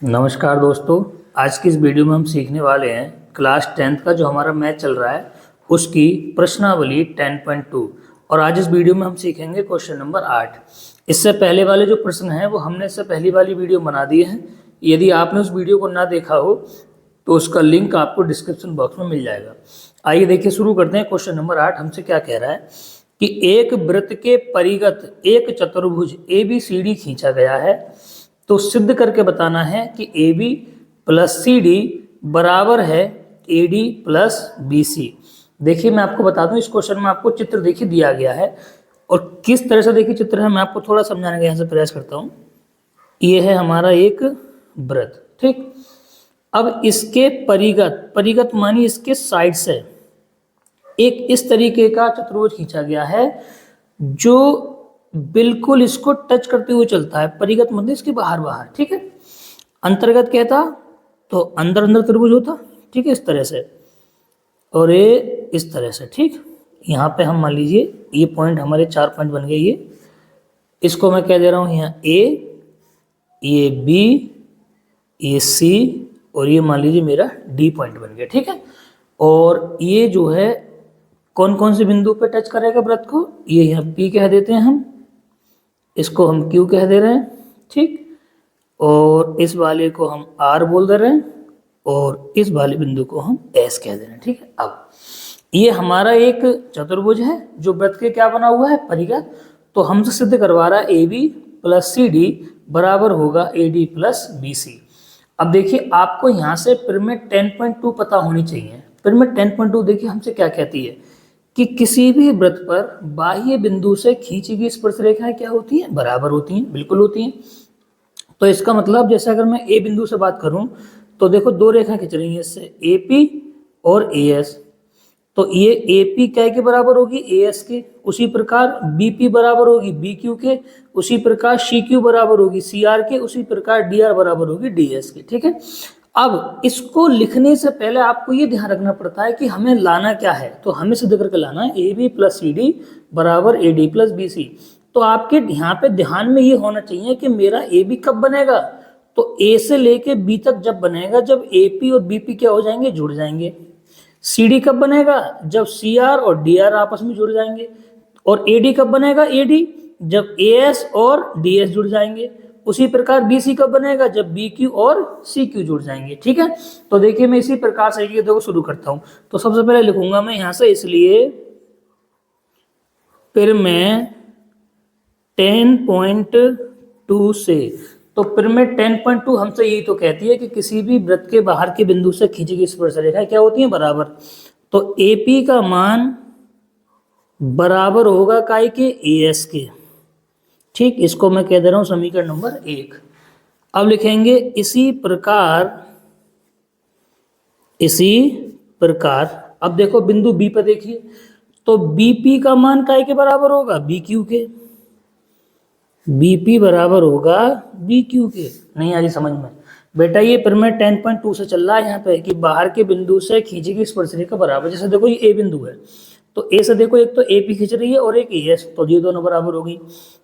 नमस्कार दोस्तों। आज की इस वीडियो में हम सीखने वाले हैं क्लास 10th का जो हमारा मैथ चल रहा है उसकी प्रश्नावली 10.2। और आज इस वीडियो में हम सीखेंगे क्वेश्चन नंबर 8। इससे पहले वाले जो प्रश्न हैं वो हमने इससे पहली वाली वीडियो बना दिए हैं। यदि आपने उस वीडियो को ना देखा हो तो उसका लिंक आपको डिस्क्रिप्शन बॉक्स में मिल जाएगा। आइए देखिए, शुरू करते हैं। क्वेश्चन नंबर 8 हमसे क्या कह रहा है कि एक वृत्त के परिगत एक चतुर्भुज ABCD खींचा गया है, तो सिद्ध करके बताना है कि AB प्लस CD बराबर है AD प्लस BC। देखिए, मैं आपको बता दूं, इस क्वेश्चन में आपको चित्र देखिए दिया गया है और किस तरह से देखिए चित्र है, मैं आपको थोड़ा समझाने का यहाँ से प्रयास करता हूँ। ये है हमारा एक वृत्त, ठीक। अब इसके परिगत, परिगत मानी इसके साइड से एक इस तरीके का चतुर्भुज खींचा गया है जो बिल्कुल इसको टच करते हुए चलता है। परिगत मतलब इसके बाहर बाहर, ठीक है। अंतर्गत कहता तो अंदर अंदर त्रिभुज होता, ठीक है, इस तरह से, और ये इस तरह से, ठीक। यहाँ पे हम मान लीजिए ये पॉइंट हमारे 4 पॉइंट बन गए। ये इसको मैं कह दे रहा हूँ यहाँ A, ये B, ये C और ये मान लीजिए मेरा D पॉइंट बन गया, ठीक है। और ये जो है कौन कौन से बिंदु पे टच करेगा वृत्त को, ये यहाँ P कह देते हैं हम, इसको हम Q कह दे रहे हैं, ठीक। और इस वाले को हम R बोल दे रहे हैं और इस वाले बिंदु को हम S कह दे रहे हैं, ठीक है। अब ये हमारा एक चतुर्भुज है जो वृत्त के क्या बना हुआ है, परिगत। तो हमसे सिद्ध करवा रहा है AB प्लस CD बराबर होगा AD प्लस BC। अब देखिए, आपको यहाँ से पिरामिड 10.2 पता होनी चाहिए। पिरामिड 10.2 देखिए हमसे क्या कहती है कि किसी भी वृत्त पर बाह्य बिंदु से खींची गई स्पर्श रेखाएं क्या होती हैं, बराबर होती हैं, बिल्कुल होती हैं। तो इसका मतलब जैसे अगर मैं A बिंदु से बात करूं तो देखो दो रेखा खींच रही हैं इससे, AP और AS। तो ये AP क्या के बराबर होगी, AS के। उसी प्रकार BP बराबर होगी BQ के। उसी प्रकार CQ बराबर होगी CR के। उसी प्रकार DR बराबर होगी DS के, ठीक है। अब इसको लिखने से पहले आपको ये ध्यान रखना पड़ता है कि हमें लाना क्या है। तो हमें सिद्ध करके लाना है AB प्लस CD बराबर AD प्लस BC। तो आपके यहाँ पे ध्यान में ये होना चाहिए कि मेरा AB कब बनेगा, तो A से लेके B तक जब बनेगा जब AP और BP क्या हो जाएंगे, जुड़ जाएंगे। CD कब बनेगा, जब CR और DR आपस में जुड़ जाएंगे। और AD कब बनेगा, AD जब AS और DS जुड़ जाएंगे। उसी प्रकार BC कब बनेगा, जब BQ और CQ जुड़ जाएंगे, ठीक है। तो देखिए, मैं इसी प्रकार से ये देखो शुरू करता हूं। तो सबसे पहले लिखूंगा मैं यहां से, इसलिए फिर मैं 10.2 से, तो पिरामिड 10.2 हमसे यही तो कहती है कि किसी भी वृत्त के बाहर के बिंदु से खींची गई स्पर्श रेखा क्या होती है, बराबर। तो AP का मान बराबर होगा काय के, AS के, ठीक। इसको मैं कह दे रहा हूं समीकरण नंबर 1। अब लिखेंगे इसी प्रकार, इसी प्रकार। अब देखो बिंदु B पर देखिए, तो BP का मान काय के बराबर होगा, BQ के। BP बराबर होगा BQ के। नहीं आ रही समझ में बेटा, ये पिरामिड 10.2 से चल रहा है यहाँ पे कि बाहर के बिंदु से खींची गई स्पर्श रेखा बराबर। जैसे देखो ये A बिंदु है, तो A से देखो एक तो AP खींच रही है और एक AS, तो ये दोनों बराबर होगी।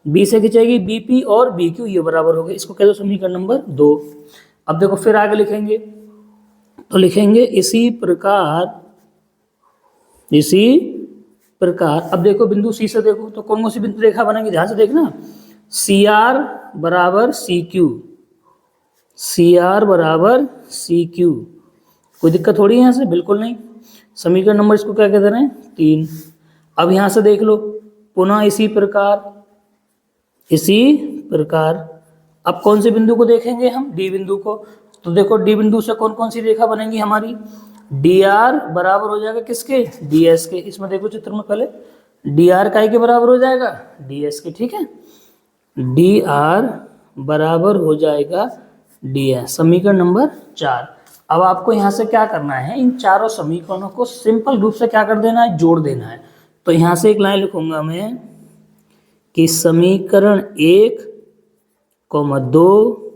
B से खींचेगी BP और BQ, ये बराबर होगी। इसको कह दो समीकरण नंबर 2। अब देखो फिर आगे लिखेंगे, तो लिखेंगे इसी प्रकार, इसी प्रकार। अब देखो बिंदु C से देखो तो कौन कौन सी बिंदु रेखा बनेगी, ध्यान से देखना। CR बराबर CQ, CR बराबर CQ। कोई दिक्कत थोड़ी है यहाँ से, बिल्कुल नहीं। समीकरण नंबर इसको क्या कहते हैं, 3। अब यहाँ से देख लो पुनः इसी प्रकार, इसी प्रकार। अब कौन से बिंदु को देखेंगे हम, D बिंदु को। तो देखो D बिंदु से कौन कौन सी रेखा बनेंगी हमारी, DR बराबर हो जाएगा किसके, DS के। इसमें देखो चित्र में पहले DR काय के बराबर हो जाएगा, DS के, ठीक है। DR बराबर हो जाएगा DS, समीकरण नंबर 4। अब आपको यहाँ से क्या करना है, इन चारों समीकरणों को सिंपल रूप से क्या कर देना है, जोड़ देना है। तो यहाँ से एक लाइन लिखूंगा मैं कि समीकरण 1, 2,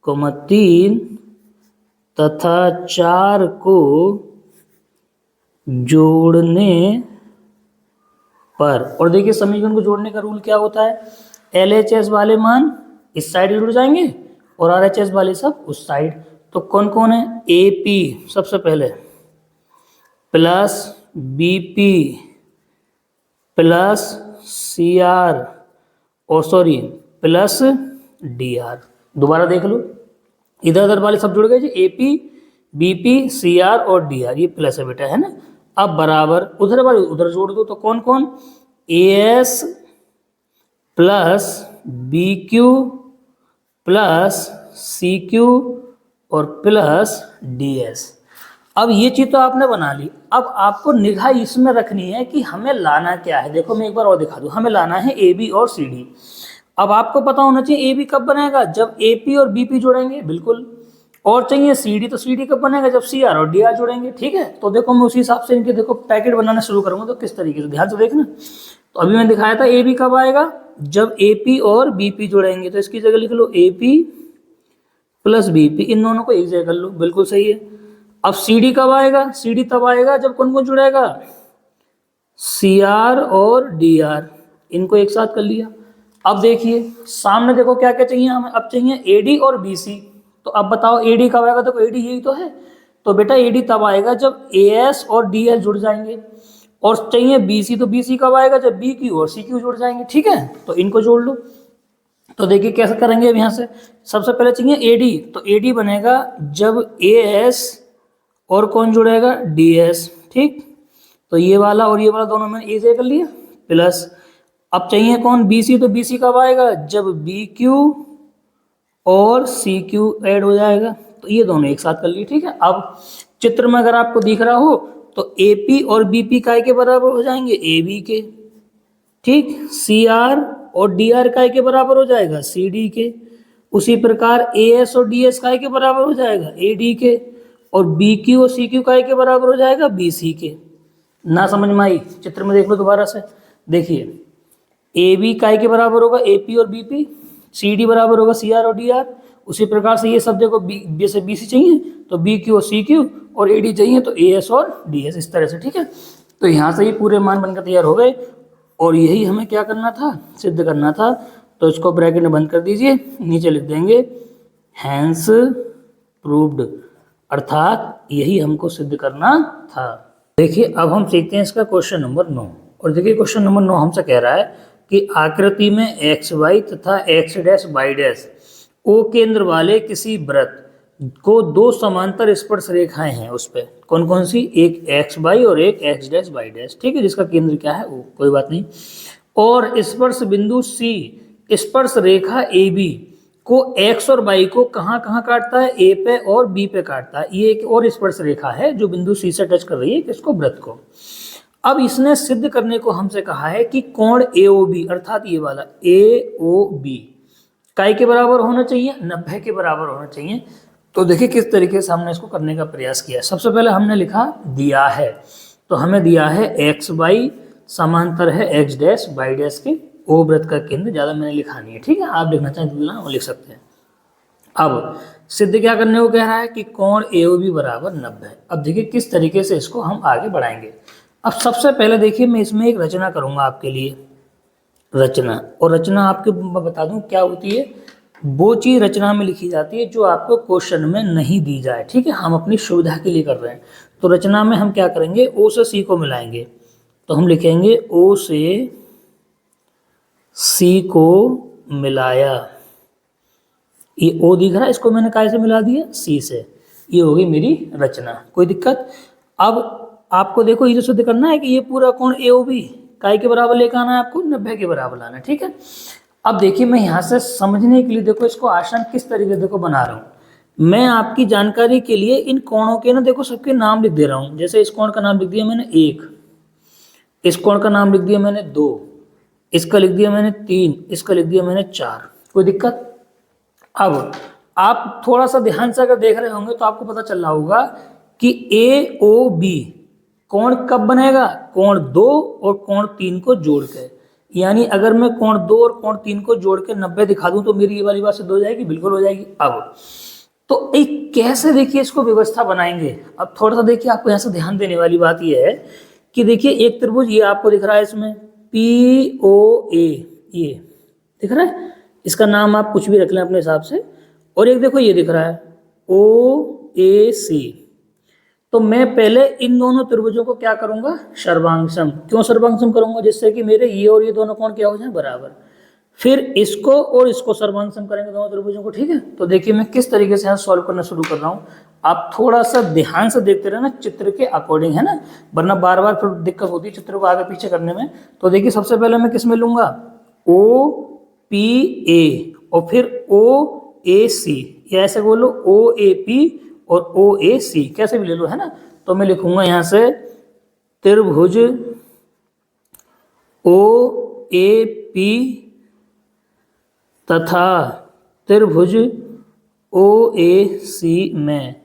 3 तथा 4 को जोड़ने पर, और देखिए समीकरण को जोड़ने का रूल क्या होता है, LHS वाले मान इस साइड जुड़ जाएंगे और RHS वाले सब उस साइड। तो कौन कौन है, AP सबसे पहले प्लस BP प्लस CR और सॉरी प्लस DR। दोबारा देख लो, इधर उधर वाले सब जुड़ गए जी, AP BP CR और DR, ये प्लस है बेटा, है ना। अब बराबर उधर वाले उधर जोड़ दो, तो कौन कौन, AS plus BQ plus CQ और प्लस DS। अब ये चीज तो आपने बना ली। अब आपको निगाह इसमें रखनी है कि हमें लाना क्या है। देखो मैं एक बार और दिखा दूं, हमें लाना है AB और CD। अब आपको पता होना चाहिए AB कब बनेगा, जब AP और BP जोड़ेंगे, बिल्कुल। और चाहिए CD, तो CD कब बनेगा, जब CR और DR जोड़ेंगे, ठीक है। तो देखो मैं उसी हिसाब से इनके देखो पैकेट बनाना शुरू करूंगा, तो किस तरीके से, ध्यान से देखना। तो अभी मैंने दिखाया था AB कब आएगा, जब AP और BP जोड़ेंगे। तो इसकी जगह लिख लो AP प्लस BP, इन दोनों को एक जगह कर लो, बिल्कुल सही है। अब CD कब आएगा, CD तब आएगा जब कौन कौन जुड़ेगा, CR और DR, इनको एक साथ कर लिया। अब देखिए सामने देखो क्या क्या चाहिए हमें, अब चाहिए AD और BC। तो अब बताओ AD कब आएगा, देखो AD यही तो है। तो बेटा AD तब आएगा जब AS और DS जुड़ जाएंगे। और चाहिए BC, तो BC कब आएगा, जब BQ और CQ जुड़ जाएंगे, ठीक है। तो इनको जोड़ लो। तो देखिए कैसे करेंगे, अब यहाँ से सबसे पहले चाहिए AD, तो AD बनेगा जब AS और कौन जुड़ेगा, DS, ठीक। तो ये वाला और ये वाला दोनों मैंने ए से कर लिया, प्लस अब चाहिए कौन, BC, तो BC कब आएगा, जब BQ और CQ ऐड हो जाएगा। तो ये दोनों एक साथ कर लिए, ठीक है। अब चित्र में अगर आपको दिख रहा हो तो AP और BP काय के बराबर हो जाएंगे, AB के, ठीक। CR और DR काय के बराबर हो जाएगा, CD के। उसी प्रकार AS और DS काय के बराबर हो जाएगा, AD के। और BQ और CQ काय के बराबर हो जाएगा, BC के। ना समझ में आई, चित्र में देख लो दोबारा से। देखिए AB काय के बराबर होगा, AP और BP, CD बराबर होगा CR और DR। उसी प्रकार से ये सब देखो, जैसे BC चाहिए तो BQ और CQ, और AD चाहिए तो AS और DS, इस तरह से, ठीक है। तो यहाँ से ये पूरे मान बनकर तैयार हो गए, और यही हमें क्या करना था, सिद्ध करना था। तो इसको ब्रैकेट में बंद कर दीजिए, नीचे लिख देंगे हैंस प्रूव्ड, अर्थात यही हमको सिद्ध करना था। देखिए अब हम सीखते हैं इसका क्वेश्चन नंबर 9। और देखिए क्वेश्चन नंबर 9 हमसे कह रहा है कि आकृति में XY तथा X dash Y dash O केंद्र वाले किसी वृत्त को दो समांतर स्पर्श रेखाएं हैं, उस पे कौन कौन सी, एक XY और एक X डैश Y डैश, ठीक है, जिसका केंद्र क्या है O, कोई बात नहीं। और स्पर्श बिंदु C स्पर्श रेखा AB को X और Y को कहाँ कहाँ काटता है, A पे और B पे काटता है। ये एक और स्पर्श रेखा है जो बिंदु C से टच कर रही है किसको, वृत्त को। अब इसने सिद्ध करने को हमसे कहा है कि कोण AOB, अर्थात ये वाला AOB काय के बराबर होना चाहिए, 90 के बराबर होना चाहिए। तो देखिए किस तरीके से हमने इसको करने का प्रयास किया। सबसे पहले हमने लिखा दिया है, तो हमें दिया है XY समांतर है X डैश Y डैश के O वृत्त का केंद्र, ज़्यादा मैंने लिखा नहीं है, ठीक है। आप लिखना चाहें तो वो लिख सकते हैं। अब सिद्ध क्या करने को कह रहा है कि कोण AOB बराबर 90। अब देखिए किस तरीके से इसको हम आगे बढ़ाएंगे। अब सबसे पहले देखिए मैं इसमें एक रचना करूंगा आपके लिए, रचना। और रचना आपके बता दूं क्या होती है, वो चीज़ रचना में लिखी जाती है जो आपको क्वेश्चन में नहीं दी जाए, ठीक है। हम अपनी सुविधा के लिए कर रहे हैं। तो रचना में हम क्या करेंगे, O से C को मिलाएंगे। तो हम लिखेंगे O से C को मिलाया, ये O दिख रहा है, इसको मैंने काय से मिला दिया, C से। ये हो गई मेरी रचना, कोई दिक्कत। अब आपको देखो ये जो सिद्ध करना है कि ये पूरा कोण AOB काय के बराबर लेकर आना है, आपको 90 के बराबर लाना है, ठीक है। अब देखिए मैं यहाँ से समझने के लिए देखो इसको आसान किस तरीके देखो बना रहा हूँ। मैं आपकी जानकारी के लिए इन कोणों के ना देखो सबके नाम लिख दे रहा हूँ। जैसे इस कोण का नाम लिख दिया मैंने 1, इस कोण का नाम लिख दिया मैंने 2, इसका लिख दिया मैंने 3, इसका लिख दिया मैंने 4, कोई दिक्कत। अब आप थोड़ा सा ध्यान से अगर देख रहे होंगे तो आपको पता चल रहा होगा कि AOB कोण कब बनेगा, कोण 2 और कोण 3 को जोड़ के। यानी अगर मैं कोण 2 और कोण 3 को जोड़ के 90 दिखा दूं तो मेरी ये वाली बात सिद्ध हो जाएगी, बिल्कुल हो जाएगी। अब तो एक कैसे देखिए इसको व्यवस्था बनाएंगे। अब थोड़ा सा देखिए आपको यहाँ से ध्यान देने वाली बात यह है कि देखिए एक त्रिभुज ये आपको दिख रहा है, इसमें POA ये दिख रहा है, इसका नाम आप कुछ भी रख लें अपने हिसाब से। और एक देखो ये दिख रहा है OAC। तो मैं पहले इन दोनों त्रिभुजों को क्या करूंगा, सर्वांगसम। क्यों सर्वांगसम करूंगा, जिससे कि मेरे ये और ये दोनों कोण क्या हो जाए, बराबर। फिर इसको और इसको सर्वांगसम करेंगे दोनों त्रिभुजों को, ठीक है। तो देखिए मैं किस तरीके से यहाँ सॉल्व करना शुरू कर रहा हूँ, आप थोड़ा सा ध्यान से देखते रहना चित्र के अकॉर्डिंग, है ना, वरना बार बार फिर दिक्कत होती है चित्र को आगे पीछे करने में। तो देखिए सबसे पहले मैं किस में लूंगा, OPA और फिर OAC, या ऐसे बोलो OAP और OAC, कैसे भी ले लो, है ना। तो मैं लिखूंगा यहाँ से त्रिभुज OAP तथा त्रिभुज OAC में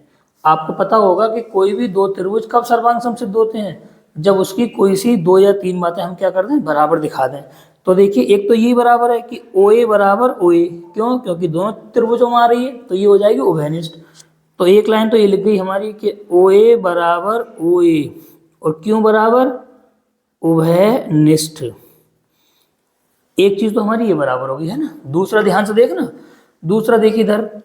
आपको पता होगा कि कोई भी दो त्रिभुज कब सर्वांग सिद्ध होते हैं, जब उसकी कोई सी दो या तीन बातें हम क्या कर दें, बराबर दिखा दें। तो देखिए एक तो ये बराबर है कि OA बराबर OA, क्यों, क्योंकि दोनों त्रिभुजों में आ रही है, तो ये हो जाएगी उभयनिष्ठ। तो एक लाइन तो ये लिख गई हमारी कि OA बराबर OA, और क्यों बराबर, उभयनिष्ठ। एक चीज तो हमारी ये बराबर होगी, है ना। दूसरा ध्यान से देखना, दूसरा देखिए इधर,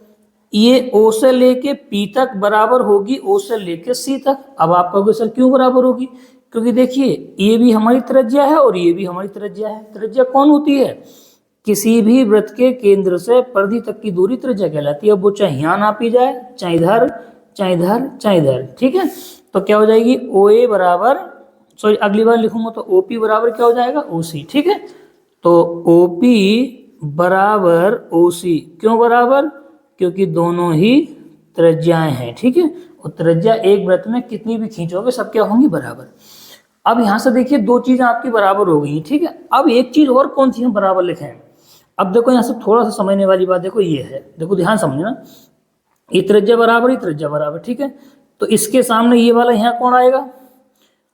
ये O से लेके P तक बराबर होगी O से लेके C तक। अब आप कहोगे सर क्यों बराबर होगी, क्योंकि देखिए ये भी हमारी त्रिज्या है और ये भी हमारी त्रिज्या है। त्रिज्या कौन होती है, किसी भी वृत्त के केंद्र से परिधि तक की दूरी त्रिज्या कहलाती है। अब वो चाहे यहाँ नापी जाए, चाहे इधर, चाहे इधर, चाहे इधर, ठीक है। तो क्या हो जाएगी, OA बराबर, सॉरी अगली बार लिखूंगा तो OP बराबर क्या हो जाएगा, OC, ठीक है। तो OP बराबर OC, क्यों बराबर, क्योंकि दोनों ही त्रिज्याएं हैं, ठीक है। और त्रिज्या एक वृत्त में कितनी भी खींचोगे सब क्या होंगी, बराबर। अब यहां से देखिए दो चीजें आपकी बराबर हो गई, ठीक है। अब एक चीज और कौन सी हम बराबर लिखें, अब देखो यहाँ से थोड़ा सा समझने वाली बात देखो ये है, देखो ध्यान समझना, ये त्रिज्या बराबर, ये त्रिज्या बराबर, ठीक है। तो इसके सामने ये वाला यहाँ कौन आएगा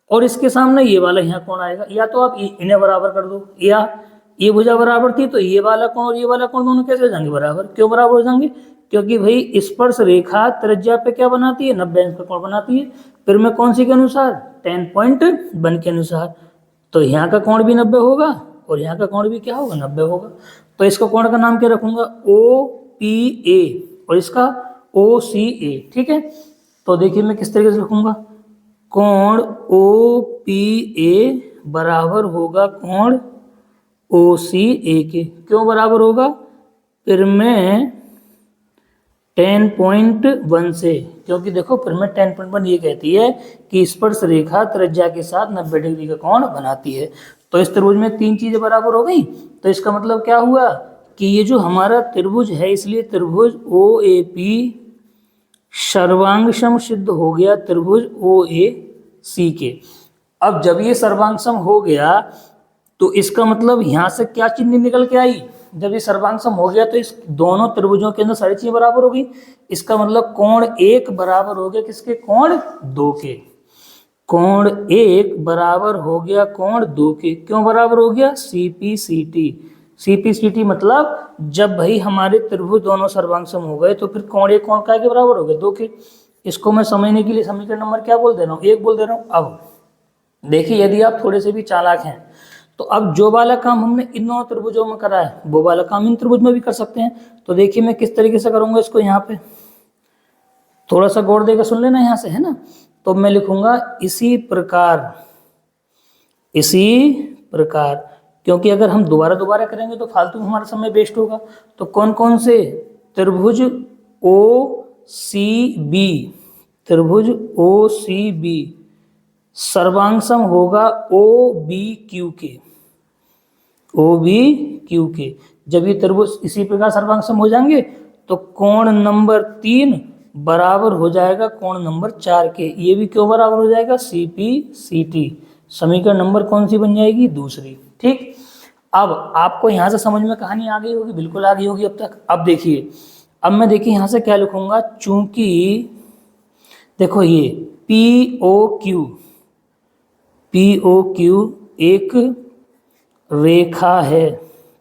और इसके सामने ये वाला यहाँ कौन आएगा, या तो आप इन्हें बराबर कर दो, या ये भुजा बराबर थी तो ये वाला कोण और ये वाला कोण दोनों कैसे हो जाएंगे, बराबर। क्यों बराबर हो जाएंगे, क्योंकि भाई स्पर्श रेखा त्रिज्या पे क्या बनाती है, 90 अंश का कोण बनाती है। फिर मैं कौन सी के अनुसार, 10.1 के अनुसार। तो यहाँ का कोण भी 90 होगा और यहाँ का कोण भी क्या होगा, 90 होगा। तो इसका कोण का नाम क्या रखूंगा, OPA, और इसका OCA, ठीक है। तो देखिए मैं किस तरीके से रखूंगा, कोण OPA बराबर होगा कोण OCA के। क्यों बराबर होगा, फिर मैं 10.1 से, क्योंकि देखो फिर मैं 10.1 ये कहती है कि स्पर्श रेखा त्रिज्या के साथ 90 डिग्री का कोण बनाती है। तो इस त्रिभुज में तीन चीजें बराबर हो गई। तो इसका मतलब क्या हुआ कि ये जो हमारा त्रिभुज है, इसलिए त्रिभुज OAP सर्वांगसम सिद्ध हो गया त्रिभुज OAC के। अब जब ये सर्वांगसम हो गया तो इसका मतलब यहाँ से क्या चिन्ह निकल के आई, जब ये सर्वांगसम हो गया तो इस दोनों त्रिभुजों के अंदर सारी चीजें बराबर हो गई। इसका मतलब कोण 1 बराबर हो गया किसके, कोण 2 के। कोण 1 बराबर हो गया कोण 2 के। क्यों बराबर हो गया, CPCT। CPCT मतलब जब भाई हमारे त्रिभुज दोनों सर्वांगसम हो गए तो फिर कोण 1 कोण के बराबर हो गए, 2 के। इसको मैं समझने के लिए समीकरण नंबर क्या बोल दे रहा हूँ, 1 बोल दे रहा हूँ। अब देखिए यदि आप थोड़े से भी चालाक हैं तो अब जो वाला काम हमने इन दोनों त्रिभुजों में करा है वो वाला काम इन त्रिभुज में भी कर सकते हैं। तो देखिए मैं किस तरीके से करूंगा इसको, यहाँ पे थोड़ा सा गौर देकर सुन लेना यहाँ से, है ना। तो मैं लिखूंगा इसी प्रकार, इसी प्रकार, क्योंकि अगर हम दोबारा दोबारा करेंगे तो फालतू में हमारा समय वेस्ट होगा। तो कौन कौन से, त्रिभुज OCB, त्रिभुज OCB सर्वांगसम होगा OBQ के, OBQ के। जब ये त्रिभुज इसी प्रकार सर्वांगसम हो जाएंगे तो कोण नंबर 3 बराबर हो जाएगा कोण नंबर 4 के। ये भी क्यों बराबर हो जाएगा, CPCT। समीकरण नंबर कौन सी बन जाएगी, दूसरी, ठीक। अब आपको यहाँ से समझ में कहानी आ गई होगी, बिल्कुल आ गई होगी अब तक। अब देखिए, अब मैं देखिए यहाँ से क्या लिखूंगा, चूंकि देखो ये POQ एक रेखा है,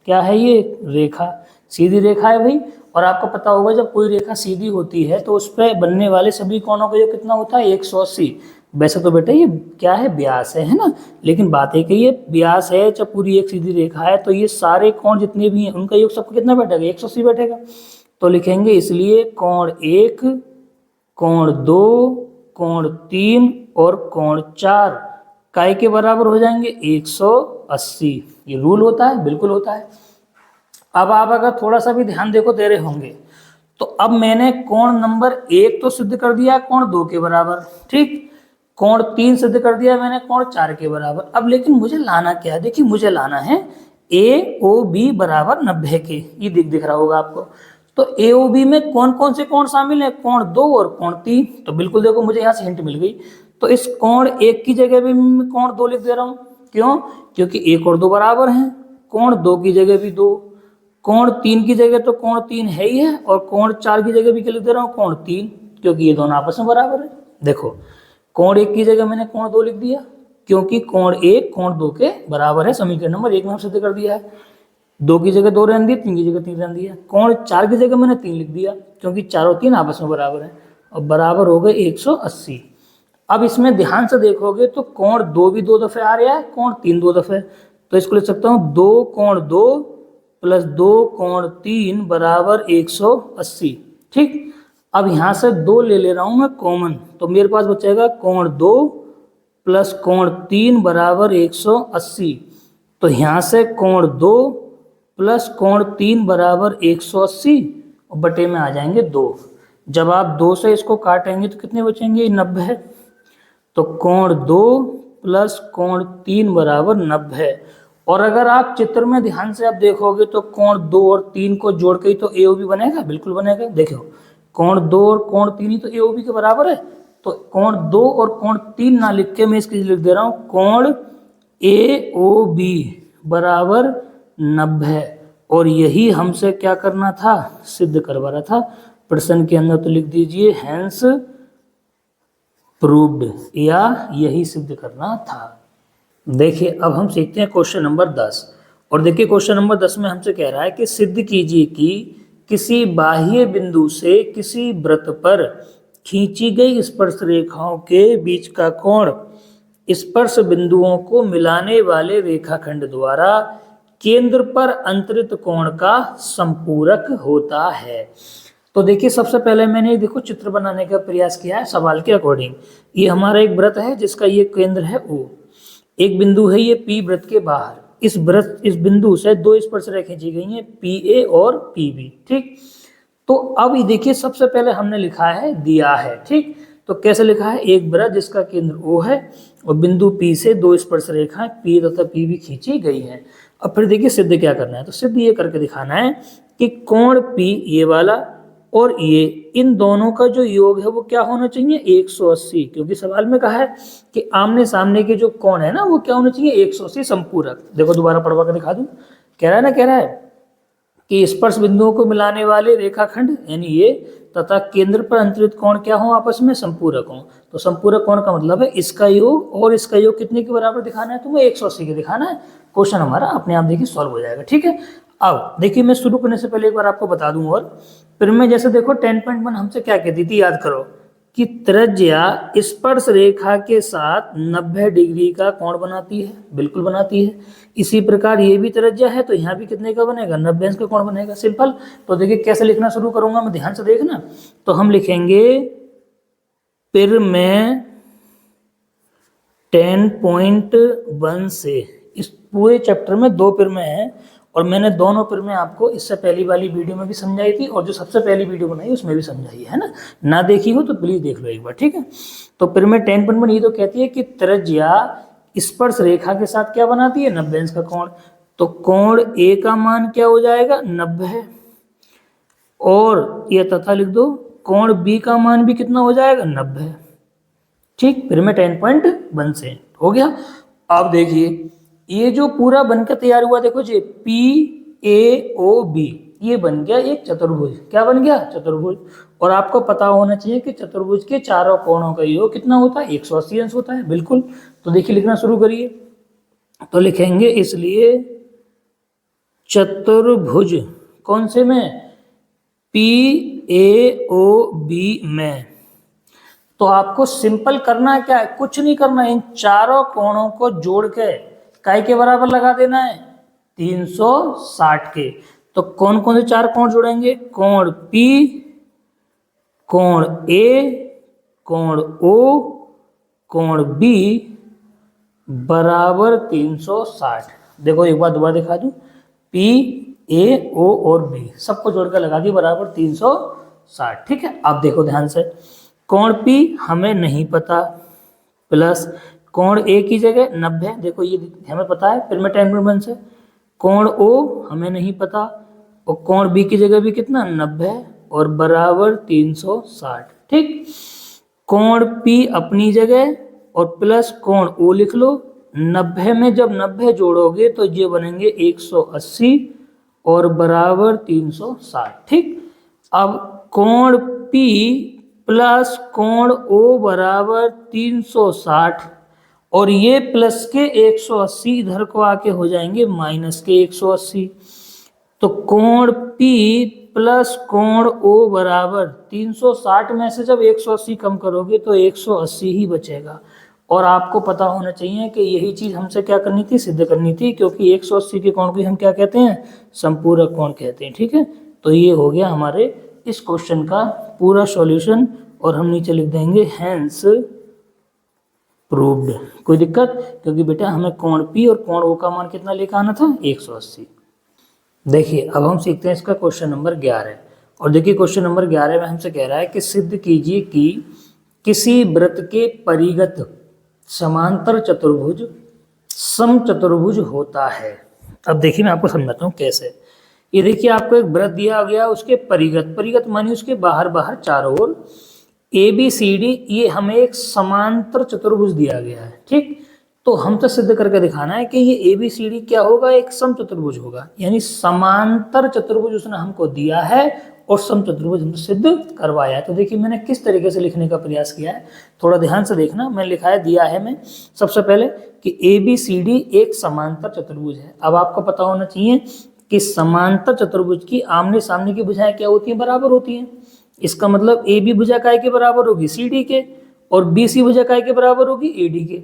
क्या है ये, रेखा, सीधी रेखा है भाई। और आपको पता होगा जब कोई रेखा सीधी होती है तो उस पर बनने वाले सभी कोणों का योग कितना होता है, 180। वैसे तो बेटा ये क्या है, व्यास है ना, लेकिन बात है कि ये व्यास है, जब पूरी एक सीधी रेखा है तो ये सारे कोण जितने भी हैं उनका योग सबको कितना बैठेगा, 180 बैठेगा। तो लिखेंगे इसलिए कोण 1, कोण 2, कोण 3 और कोण 4 काय के बराबर हो जाएंगे 180। ये रूल होता है, बिल्कुल होता है। अब आप अगर थोड़ा सा भी ध्यान देखो दे रहे होंगे तो अब मैंने कोण नंबर 1 तो सिद्ध कर दिया कोण 2 के बराबर, ठीक। कोण 3 सिद्ध कर दिया मैंने कोण 4 के बराबर। अब लेकिन मुझे लाना क्या है, देखिए मुझे लाना है AOB बराबर 90 के। ये दिख रहा होगा आपको। तो AOB में कौन कौन से कोण शामिल है, कोण 2 और कोण 3। तो बिल्कुल देखो मुझे यहाँ से हिंट मिल गई। तो इस कोण 1 की जगह भी मैं कोण 2 लिख दे रहा हूँ। क्यों? क्योंकि 1 और 2 बराबर हैं। कोण 2 की जगह भी 2, कोण 3 की जगह तो कोण 3 है ही है, और कोण 4 की जगह भी क्या लिख दे रहा हूँ, कोण 3, क्योंकि ये दोनों आपस में बराबर है। देखो कोण 1 की जगह मैंने कोण 2 लिख दिया, क्योंकि कोण 1 कोण 2 के बराबर है। समीकरण नंबर 1 में हम सिद्ध कर दिया है। 2 की जगह 2 रहने दिया, 3 की जगह 3 रहने दिया। कोण 4 की जगह मैंने 3 लिख दिया, क्योंकि 4 और 3 आपस में बराबर है, और बराबर हो गए 180। अब इसमें ध्यान से देखोगे तो कोण 2 भी 2 दफे आ रहा है, कोण 3 2 दफे। तो इसको लिख सकता हूँ 2 कोण 2 प्लस 2 कोण 3 बराबर 180, ठीक। अब यहाँ से 2 ले रहा हूँ मैं कॉमन, तो मेरे पास बचेगा कोण 2 प्लस कोण 3 बराबर 180। तो यहाँ से कोण 2 प्लस कोण 3 बराबर 180 और बटे में आ जाएंगे 2। जब आप 2 से इसको काटेंगे तो कितने बचेंगे, 90। तो कोण 2 प्लस कोण 3 बराबर 90। और अगर आप चित्र में ध्यान से आप देखोगे तो कोण 2 और 3 को जोड़ के ही तो AOB बनेगा, बिल्कुल बनेगा। देखो कोण 2 और कोण 3 ही तो AOB के बराबर है। तो कोण 2 और कोण 3 ना लिख के मैं इसके लिख दे रहा हूँ कोण AOB बराबर 90। और यही हमसे क्या करना था, सिद्ध करवाना था प्रश्न के अंदर। तो लिख दीजिए हैंस प्रूव्ड, या यही सिद्ध करना था। देखिए अब हम सीखते हैं क्वेश्चन नंबर 10। और देखिए क्वेश्चन नंबर 10 में हमसे कह रहा है कि सिद्ध कीजिए कि किसी बाह्य बिंदु से किसी वृत्त पर खींची गई स्पर्श रेखाओं के बीच का कोण स्पर्श बिंदुओं को मिलाने वाले रेखाखंड द्वारा केंद्र पर अंतरित कोण का संपूरक होता है। तो देखिए सबसे पहले मैंने देखो चित्र बनाने का प्रयास किया है सवाल के अकॉर्डिंग। ये हमारा एक वृत्त है जिसका ये केंद्र है O, एक बिंदु है ये P वृत्त के बाहर। इस बिंदु से 2 स्पर्श रेखाएं खींची गई हैं PA और PB, ठीक। तो अब ये देखिए सबसे पहले हमने लिखा है दिया है, ठीक। तो कैसे लिखा है, एक वृत्त जिसका केंद्र O है और बिंदु P से 2 स्पर्श रेखाएं P तथा PB खींची गई हैं। अब फिर देखिए सिद्ध क्या करना है, तो सिद्ध ये करके दिखाना है कि कोण P ये वाला और ये इन दोनों का जो योग है वो क्या होना चाहिए, 180। क्योंकि सवाल में कहा है कि आमने सामने के जो कोण है ना वो क्या होना चाहिए, 180 संपूरक। देखो दोबारा पढ़वा कर दिखा दूं, कह रहा है कि स्पर्श बिंदुओं को मिलाने वाले रेखाखंड यानी ये तथा केंद्र पर अंतरित कोण क्या हो, आपस में संपूरक हो। तो संपूरक कोण का मतलब है इसका योग और इसका योग कितने के बराबर दिखाना है, तुम्हें 180 के दिखाना है। क्वेश्चन हमारा अपने आप देखिए सॉल्व हो जाएगा, ठीक है। अब देखिए मैं शुरू करने से पहले एक बार आपको बता दूं, और फिर मैं जैसे देखो 10.1 हमसे क्या कहती थी, याद करो कि त्रिज्या स्पर्श रेखा के साथ 90 डिग्री का कोण बनाती है, बिल्कुल बनाती है। इसी प्रकार ये भी त्रिज्या है तो यहाँ भी कितने का बनेगा, 90 अंश का कोण बनेगा, सिंपल। तो देखिए कैसे लिखना शुरू करूंगा मैं, ध्यान से देखना। तो हम लिखेंगे फिर मैं 10.1 से, इस पूरे चैप्टर में 2 फिर है और मैंने दोनों फिर आपको इससे पहली वाली वीडियो में भी समझाई थी और जो सबसे पहली वीडियो बनाई उसमें भी समझाई है ना देखी हो तो प्लीज देख लो एक बार, ठीक है। तो फिर मैं 10.1 ये तो कहती है कि त्रिज्या स्पर्श रेखा के साथ क्या बनाती है, 90 अंश का कोण। तो कोण A का मान क्या हो जाएगा, 90, और ये तथा लिख दो कोण B का मान भी कितना हो जाएगा, 90, ठीक। फिर मैं 10.1 से हो गया। अब देखिए ये जो पूरा बनकर तैयार हुआ, देखो जी PAOB ये बन गया एक चतुर्भुज। क्या बन गया, चतुर्भुज। और आपको पता होना चाहिए कि चतुर्भुज के चारों कोणों का योग कितना होता है, 180 अंश होता है, बिल्कुल। तो देखिए लिखना शुरू करिए। तो लिखेंगे इसलिए चतुर्भुज कौन से में, PAOB में। तो आपको सिंपल करना क्या है, कुछ नहीं करना, इन चारों कोणों को जोड़ के काय के बराबर लगा देना है, 360 के। तो कौन कौन से चार कोण जोड़ेंगे? कोण P, कोण A, कोण O, कोण B बराबर 360। देखो एक बार दोबारा दिखा दूं, P, A, O और B सबको जोड़कर लगा दी बराबर 360। ठीक है, अब देखो ध्यान से, कोण P हमें नहीं पता, प्लस कोण A की जगह 90, देखो ये हमें पता है, फिर मैं 10.1 से, कोण O हमें नहीं पता, और कोण B की जगह भी कितना 90 और बराबर 360। ठीक, कोण P अपनी जगह और प्लस कोण O लिख लो। 90 में जब 90 जोड़ोगे तो ये बनेंगे 180 और बराबर 360। ठीक, अब कोण P प्लस कोण O बराबर 360 और ये प्लस के 180 इधर को आके हो जाएंगे माइनस के 180। तो कोण P प्लस कोण O बराबर 360 में से जब 180 कम करोगे तो 180 ही बचेगा। और आपको पता होना चाहिए कि यही चीज हमसे क्या करनी थी, सिद्ध करनी थी, क्योंकि 180 के कोण को हम क्या कहते हैं, संपूरक कोण कहते हैं। ठीक है, तो ये हो गया हमारे इस क्वेश्चन का पूरा सॉल्यूशन, और हम नीचे लिख देंगे हैंस प्रूव्ड। कोई दिक्कत? क्योंकि बेटा हमें कोण P और कोण O का मान कितना लेकर आना था, 180। देखिए अब हम सीखते हैं इसका क्वेश्चन नंबर 11। और देखिए क्वेश्चन नंबर 11 में हमसे कह रहा है कि सिद्ध कीजिए कि किसी वृत्त के परिगत समांतर चतुर्भुज समचतुर्भुज होता है। अब देखिए मैं आपको समझाता हूँ कैसे। ये देखिए आपको एक वृत्त दिया गया, उसके परिगत, परिगत मानिए उसके बाहर बाहर चारों ओर ABCD, ये हमें एक समांतर चतुर्भुज दिया गया है। ठीक, तो हम तो सिद्ध करके दिखाना है कि ये ABCD क्या होगा, एक समचतुर्भुज होगा, यानी समांतर चतुर्भुज उसने हमको दिया है और समचतुर्भुज हमने सिद्ध करवाया है। तो देखिए मैंने किस तरीके से लिखने का प्रयास किया है, थोड़ा ध्यान से देखना। मैं लिखा है, दिया है मैं सबसे पहले कि ABCD एक समांतर चतुर्भुज है। अब आपको पता होना चाहिए कि समांतर चतुर्भुज की आमने सामने की भुजाएं क्या होती हैं, बराबर होती हैं। इसका मतलब AB भुजा काय के बराबर होगी, CD के, और BC भुजा काय के बराबर होगी, AD के।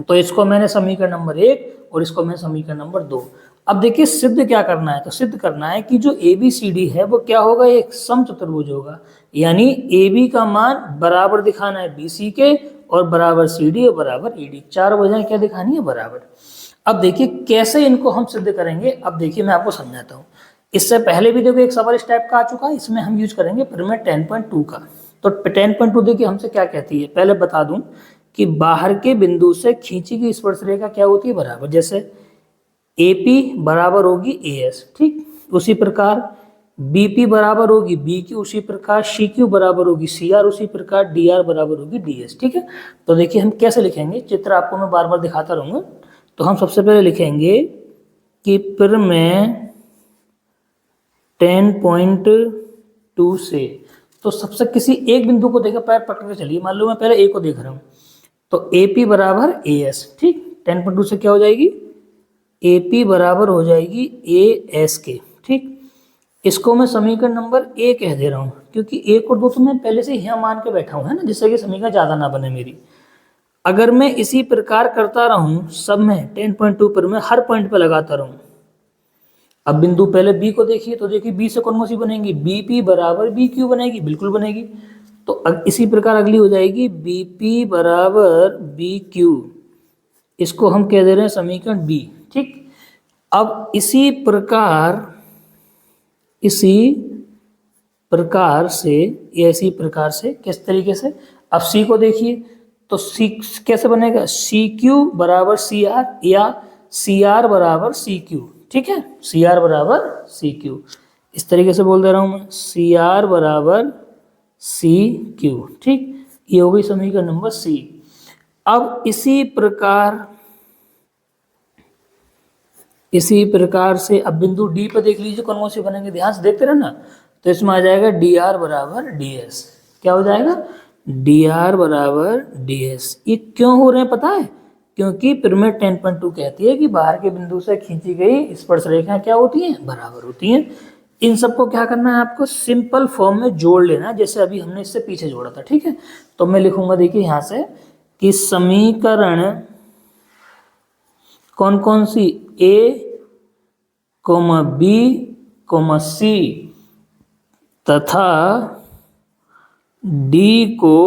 तो इसको मैंने समीकरण नंबर 1 और इसको मैंने समीकरण नंबर 2। अब देखिए सिद्ध क्या करना है, तो सिद्ध करना है कि जो ABCD है वो क्या होगा, एक समचतुर्भुज होगा, यानी AB का मान बराबर दिखाना है BC के, और बराबर CD और बराबर AD, चार भुजाएं क्या दिखानी है, बराबर। अब देखिए कैसे इनको हम सिद्ध करेंगे, अब देखिए मैं आपको समझाता हूँ। इससे पहले भी देखो एक सवाल इस टाइप का आ चुका है, इसमें हम यूज करेंगे प्रमेय 10.2 का। तो 10.2 देखिए हमसे क्या कहती है, पहले बता दूं कि बाहर के बिंदु से खींची गई स्पर्श रेखा क्या होती है, बराबर। जैसे AP बराबर होगी AS, ठीक, उसी प्रकार BP बराबर होगी BQ, उसी प्रकार CQ बराबर होगी CR, उसी प्रकार DR बराबर होगी DS। ठीक है, तो देखिए हम कैसे लिखेंगे, चित्र आपको मैं बार बार दिखाता रहूंगा। तो हम सबसे पहले लिखेंगे कि प्रमेय 10.2 से, तो सबसे किसी एक बिंदु को देखकर पैर पकड़ के चलिए, मान लो मैं पहले A को देख रहा हूं, तो AP बराबर AS, ठीक, 10.2 से क्या हो जाएगी, AP बराबर हो जाएगी AS के। ठीक, इसको मैं समीकरण नंबर A कह दे रहा हूं, क्योंकि 1 और 2 तो मैं पहले से यहाँ मान के बैठा हूं, है ना, जिससे कि समीकरण ज्यादा ना बने मेरी। अगर मैं इसी प्रकार करता रहूं सब में 10.2 पर मैं हर पॉइंट पे लगाता रहूं, अब बिंदु पहले B को देखिए, तो देखिए B से कौन सी बनेगी, BP बराबर BQ बनेगी, बिल्कुल बनेगी। तो इसी प्रकार अगली हो जाएगी BP बराबर BQ, इसको हम कह दे रहे हैं समीकरण B। ठीक, अब इसी प्रकार से या इसी प्रकार से किस तरीके से, अब C को देखिए, तो C कैसे बनेगा, CQ बराबर CR या CR बराबर CQ। ठीक है, CR बराबर CQ, इस तरीके से बोल दे रहा हूं मैं, CR बराबर CQ। ठीक, ये हो गई समीकरण नंबर C। अब इसी प्रकार से अब बिंदु D पर देख लीजिए कौन से बनेंगे, ध्यान से देखते रहना। तो इसमें आ जाएगा DR बराबर DS, क्या हो जाएगा, DR बराबर DS। ये क्यों हो रहे हैं पता है, क्योंकि प्रमेय 10.2 कहती है कि बाहर के बिंदु से खींची गई स्पर्श रेखाएं क्या होती हैं, बराबर होती हैं। इन सबको क्या करना है, आपको सिंपल फॉर्म में जोड़ लेना, जैसे अभी हमने इससे पीछे जोड़ा था। ठीक है, तो मैं लिखूंगा देखिए यहां से कि समीकरण कौन कौन सी, A, B कोमा सी तथा डी को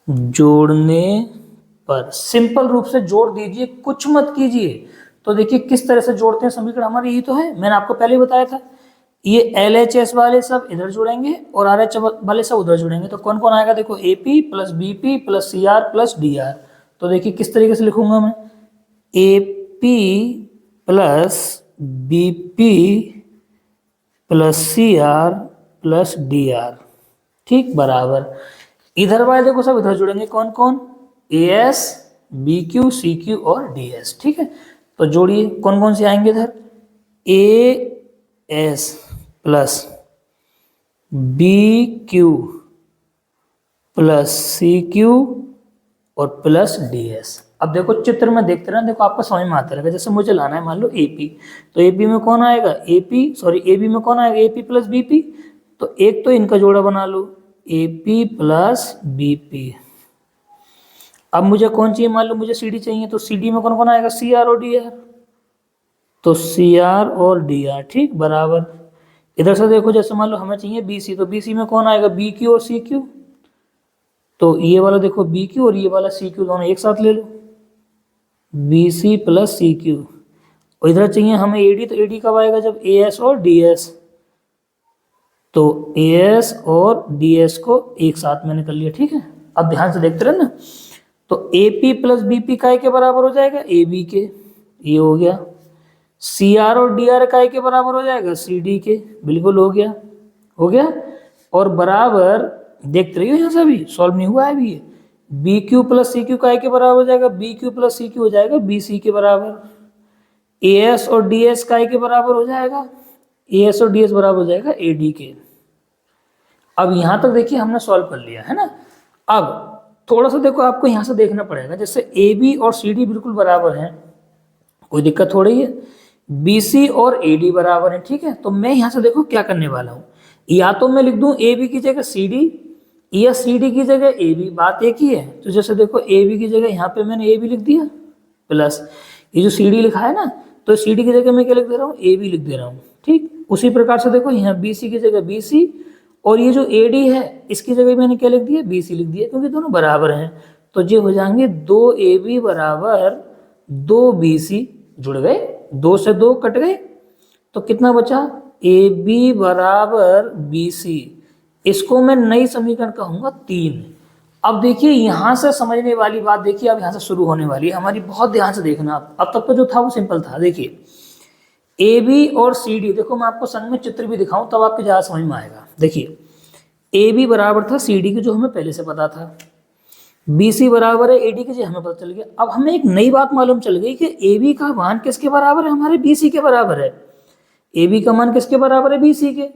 जोड़ने पर, सिंपल रूप से जोड़ दीजिए, कुछ मत कीजिए। तो देखिए किस तरह से जोड़ते हैं समीकरण, हमारे यही तो है, मैंने आपको पहले ही बताया था। ये LHS वाले सब इधर जुड़ेंगे और RH वाले सब उधर जुड़ेंगे, तो कौन कौन आएगा देखो, AP plus BP plus CR plus DR। तो देखिए किस तरीके से लिखूंगा मैं, AP plus BP plus CR plus DR, ठीक, बराबर। इधर वाले देखो सब इधर जुड़ेंगे, कौन कौन, AS BQ CQ और DS, ठीक है। तो जोड़िए कौन कौन से आएंगे इधर, AS plus BQ plus CQ और प्लस DS। अब देखो चित्र में देखते रहना, देखो आपको समझ में आता रहेगा। जैसे मुझे लाना है मान लो AP, तो AP में कौन आएगा, AB में कौन आएगा, AP प्लस BP। तो एक तो इनका जोड़ा बना लो, AP प्लस BP। अब मुझे कौन चाहिए, मान लो मुझे CD चाहिए, तो CD में कौन कौन आएगा, CR और DR। तो CR और DR, ठीक, बराबर। इधर से देखो, जैसे मान लो हमें चाहिए BC, तो BC में कौन आएगा, BQ और CQ। तो ये वाला देखो BQ और ये वाला CQ दोनों एक साथ ले लो, BC प्लस CQ। और इधर चाहिए हमें AD, तो AD कब आएगा, जब AS और DS। तो AS और DS को एक साथ मैंने कर लिया, ठीक है। अब ध्यान से देखते रहे ना, तो AP प्लस BP काय के बराबर हो जाएगा, AB के, ये हो गया। CR और DR काय के बराबर हो जाएगा, CD के, बिल्कुल हो गया, हो गया। और बराबर देखते रहिए, यहाँ से अभी सॉल्व नहीं हुआ है अभी ये, BQ प्लस CQ काय के बराबर हो जाएगा, BQ प्लस CQ हो जाएगा BC के बराबर। AS और DS काय के बराबर हो जाएगा, AS और DS बराबर हो जाएगा AD के। अब यहां तक देखिए हमने सॉल्व कर लिया है ना। अब थोड़ा सा देखो, आपको यहां से देखना पड़ेगा, जैसे AB और CD बिल्कुल बराबर हैं, कोई दिक्कत थोड़ी है, BC और AD बराबर है, ठीक है। तो मैं यहां से देखो क्या करने वाला हूं, या तो मैं लिख दूं AB की जगह CD या CD की जगह AB, बात एक ही है। तो जैसे देखो AB की जगह यहाँ पे मैंने AB लिख दिया, प्लस ये जो CD लिखा है ना, तो CD की जगह मैं क्या लिख दे रहा हूँ, AB लिख दे रहा हूँ, ठीक। उसी प्रकार से देखो यहाँ BC की जगह BC, और ये जो AD है इसकी जगह मैंने क्या लिख दिया, BC लिख दिया, क्योंकि दोनों बराबर हैं। तो ये हो जाएंगे 2AB बराबर 2BC, जुड़ गए, 2 से 2 कट गए, तो कितना बचा, AB बराबर BC। इसको मैं नई समीकरण कहूंगा 3। अब देखिए यहां से समझने वाली बात, देखिए अब यहां से शुरू होने वाली है हमारी, बहुत ध्यान से देखना। अब तक तो जो था वो सिंपल था। देखिए AB और CD, देखो मैं आपको संग में चित्र भी दिखाऊं तब आपको ज्यादा समझ में आएगा। देखिए AB बराबर था CD के, जो हमें पहले से पता था, BC बराबर है AD के, जो हमें पता चल गया। अब हमें एक नई बात मालूम चल गई कि AB का मान किसके बराबर है, हमारे BC के बराबर है। AB का मान किसके बराबर है, BC के।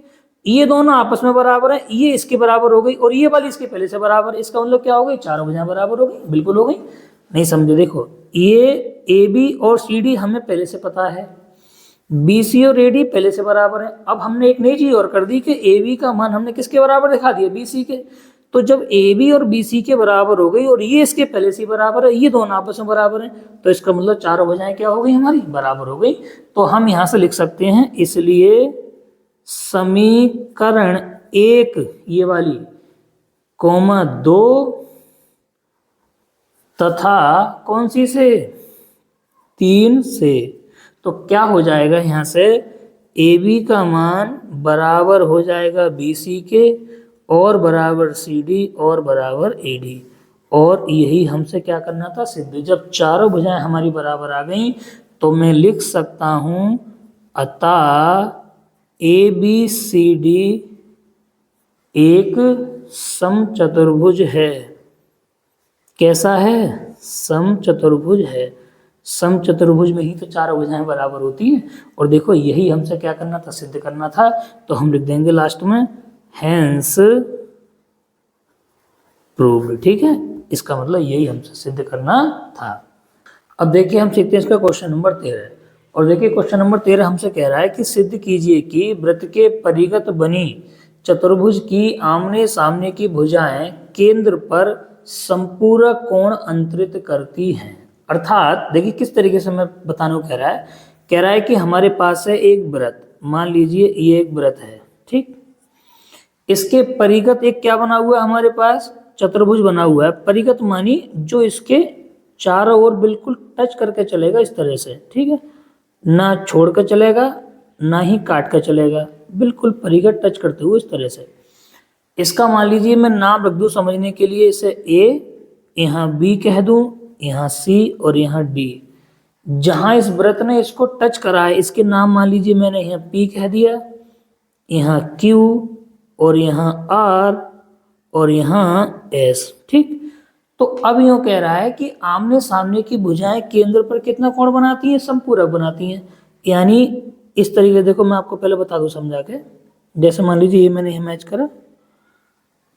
ये दोनों आपस में बराबर है, ये इसके बराबर हो गई और ये वाली इसके पहले से बराबर। इसका मतलब क्या हो गई, चारों भुजाएं बराबर हो गई, बिल्कुल हो गई। नहीं समझे, देखो ये AB और CD हमें पहले से पता है, BC और AD पहले से बराबर है। अब हमने एक नई चीज और कर दी कि AB का मान हमने किसके बराबर दिखा दिया, BC के। तो जब AB और BC के बराबर हो गई और ये इसके पहले से बराबर है, ये दोनों आपस में बराबर हैं, तो इसका मतलब चारों भुजाएं क्या हो गई, हमारी बराबर हो गई। तो हम यहां से लिख सकते हैं, इसलिए समीकरण 1 ये वाली, कोमा 2 तथा कौन सी से, 3 से, तो क्या हो जाएगा यहां से, AB का मान बराबर हो जाएगा BC के, और बराबर CD और बराबर AD। और यही हमसे क्या करना था, सिद्ध। जब चारों भुजाएं हमारी बराबर आ गई तो मैं लिख सकता हूं, अतः ABCD एक समचतुर्भुज है। कैसा है, समचतुर्भुज है। समचतुर्भुज में ही तो चारों भुजाएं बराबर होती हैं। और देखो यही हमसे क्या करना था, सिद्ध करना था। तो हम लिख देंगे लास्ट में, हैंस प्रूव्ड, ठीक है। इसका मतलब यही हमसे सिद्ध करना था। अब देखिए हम सीखते हैं इसका क्वेश्चन नंबर 13। और देखिए क्वेश्चन नंबर 13 हमसे कह रहा है कि सिद्ध कीजिए कि वृत्त के परिगत बनी चतुर्भुज की आमने सामने की भुजाएं केंद्र पर संपूरक कोण अंतरित करती हैं। अर्थात देखिए किस तरीके से मैं बताने को कह रहा है कह रहा है कि हमारे पास है एक वृत्त, मान लीजिए ये एक वृत्त है, ठीक। इसके परिगत एक क्या बना हुआ है हमारे पास, चतुर्भुज बना हुआ है। परिगत मानी जो इसके चारों ओर बिल्कुल टच करके चलेगा इस तरह से, ठीक है, ना छोड़ कर चलेगा ना ही काट कर चलेगा, बिल्कुल परिगत टच करते हुए इस तरह से। इसका मान लीजिए मैं नाम रख दूं समझने के लिए, इसे ए, यहाँ बी कह दूं, यहाँ सी और यहाँ डी। जहां इस वृत्त ने इसको टच करा है इसके नाम मान लीजिए मैंने यहाँ पी कह दिया, यहाँ क्यू और यहाँ आर और यहाँ एस, ठीक। तो अब यूं कह रहा है कि आमने सामने की भुजाएं केंद्र पर कितना कोण बनाती हैं, समपूरक बनाती हैं। यानी इस तरीके, देखो मैं आपको पहले बता दूं समझा के, जैसे मान लीजिए ये मैंने मैच करा,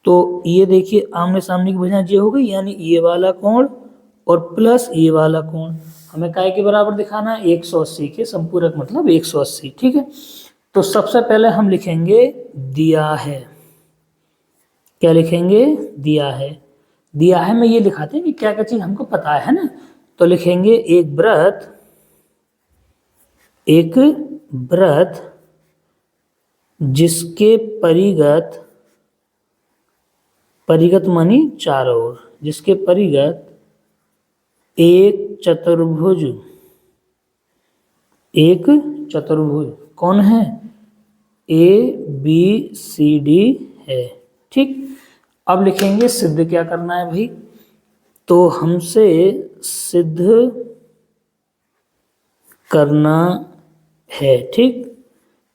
तो ये देखिए आमने सामने की भुजाएं ये हो गई, यानी ये वाला कोण और प्लस ये वाला कोण हमें काय के बराबर दिखाना है, 180 के समपूरक मतलब 180, ठीक है। तो सबसे पहले हम लिखेंगे दिया है, क्या लिखेंगे, दिया है। दिया है में ये दिखाते हैं कि क्या क्या चीज हमको पता है ना। तो लिखेंगे एक वृत्त जिसके परिगत मानी चारों ओर, जिसके परिगत एक चतुर्भुज कौन है, ए बी सी डी है, ठीक। अब लिखेंगे सिद्ध क्या करना है भाई, तो हमसे सिद्ध करना है, ठीक।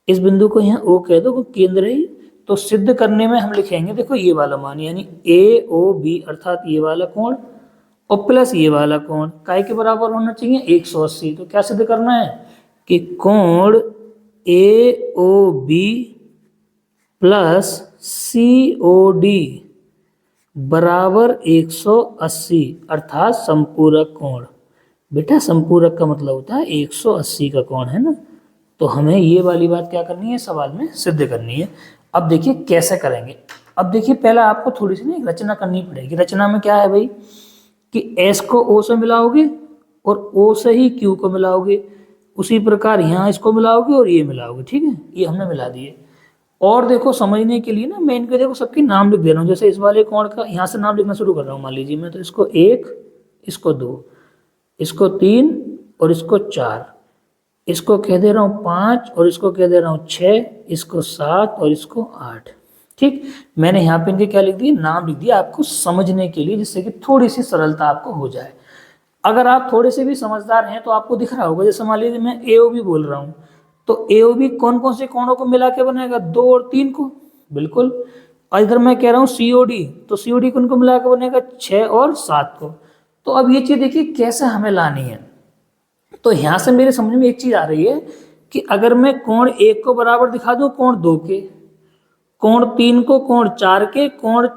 इस बिंदु को यहाँ ओ कह दो, केंद्र है। तो सिद्ध करने में हम लिखेंगे देखो ये वाला मान, यानी ए ओ बी अर्थात ये वाला कोण और प्लस ये वाला कोण काय के बराबर होना चाहिए, 180। तो क्या सिद्ध करना है कि कोण ए ओ बी प्लस सी ओ डी बराबर 180 अर्थात संपूरक कोण। बेटा संपूरक का मतलब होता है 180 का कोण, है ना। तो हमें ये वाली बात क्या करनी है, सवाल में सिद्ध करनी है। अब देखिए कैसे करेंगे। अब देखिए पहले आपको थोड़ी सी ना रचना करनी पड़ेगी। रचना में क्या है भाई कि एस को ओ से मिलाओगे और ओ से ही क्यू को मिलाओगे, उसी प्रकार यहाँ इसको मिलाओगे और ये मिलाओगे, ठीक है। ये हमने मिला दिए। और देखो समझने के लिए ना मैं इनके देखो सबके नाम लिख दे रहा हूँ। जैसे इस वाले कोण का यहाँ से नाम लिखना शुरू कर रहा हूँ, मान लीजिए मैं, तो इसको 1, इसको 2, इसको 3 और इसको 4, इसको कह दे रहा हूँ 5 और इसको कह दे रहा हूँ 6, इसको 7 और इसको 8, ठीक। मैंने यहाँ पे इनके क्या लिख दिए, नाम लिख दिया आपको समझने के लिए, जिससे कि थोड़ी सी सरलता आपको हो जाए। अगर आप थोड़े से भी समझदार हैं तो आपको दिख रहा होगा, जैसे मान लीजिए मैं AOB बोल रहा हूँ, तो AOB कौन कौन से कोणों को मिला के बनेगा, 2 और 3 को, बिल्कुल। और इधर मैं कह रहा हूँ COD, तो COD कौन को मिला के बनेगा, 6 और 7 को। तो अब ये चीज देखिए कैसे हमें लानी है। तो यहाँ से मेरे समझ में एक चीज आ रही है कि अगर मैं कोण 1 को बराबर दिखा दूं कोण 2 के, कोण 3 को कोण 4 के, कोण